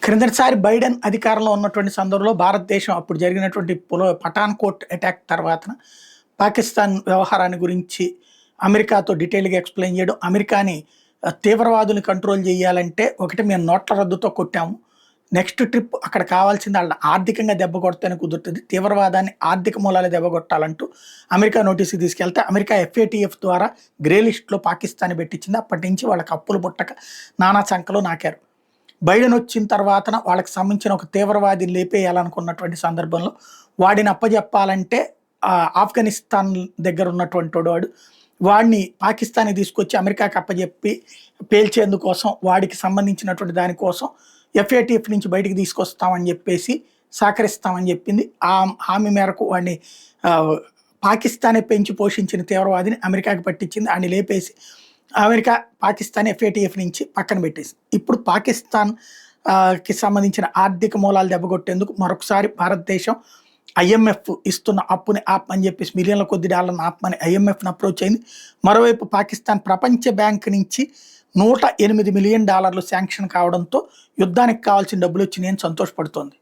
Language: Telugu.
క్రిందటిసారి బైడెన్ అధికారంలో ఉన్నటువంటి సందర్భంలో భారతదేశం అప్పుడు జరిగినటువంటి పఠాన్కోట్ అటాక్ తర్వాత పాకిస్తాన్ వ్యవహారాన్ని గురించి అమెరికాతో డీటెయిల్గా ఎక్స్ప్లెయిన్ చేయడం, అమెరికాని తీవ్రవాదుని కంట్రోల్ చేయాలంటే ఒకటి మేము నోట్ల రద్దుతో కొట్టాము, నెక్స్ట్ ట్రిప్ అక్కడ కావాల్సింది వాళ్ళని ఆర్థికంగా దెబ్బ కొడితేనే కుదురుతుంది, తీవ్రవాదాన్ని ఆర్థిక మూలాలు దెబ్బ కొట్టాలంటూ అమెరికా నోటీసుకి తీసుకెళ్తే అమెరికా FATF ద్వారా గ్రే లిస్ట్లో పాకిస్తాన్ పెట్టించింది. అప్పటి నుంచి వాళ్ళకి అప్పులు పుట్టక నానా చంకలు నాకారు. బైడెన్ వచ్చిన తర్వాత వాళ్ళకి సంబంధించిన ఒక తీవ్రవాదిని లేపేయాలనుకున్నటువంటి సందర్భంలో వాడిని అప్పజెప్పాలంటే ఆఫ్ఘనిస్తాన్ దగ్గర ఉన్నటువంటి వాడిని పాకిస్తాన్కి తీసుకొచ్చి అమెరికాకి అప్పజెప్పి పేల్చేందుకోసం వాడికి సంబంధించినటువంటి దానికోసం FATF నుంచి బయటికి తీసుకొస్తామని చెప్పేసి సహకరిస్తామని చెప్పింది. ఆ హామీ మేరకు వాడిని పాకిస్తానే పెంచి పోషించిన తీవ్రవాదిని అమెరికాకి పట్టించింది. వాడిని లేపేసి అమెరికా పాకిస్తాన్ FATF నుంచి పక్కన పెట్టేసి ఇప్పుడు పాకిస్తాన్ కి సంబంధించిన ఆర్థిక మూలాలు దెబ్బకొట్టేందుకు మరొకసారి భారతదేశం IMF ఇస్తున్న అప్పుని ఆపమని చెప్పేసి మిలియన్ల కొద్ది డాలర్లను ఆపమని IMFని అప్రోచ్ అయింది. మరోవైపు పాకిస్తాన్ ప్రపంచ బ్యాంక్ నుంచి $108 మిలియన్ శాంక్షన్ కావడంతో యుద్ధానికి కావాల్సిన డబ్బులు వచ్చినాయని సంతోషపడుతోంది.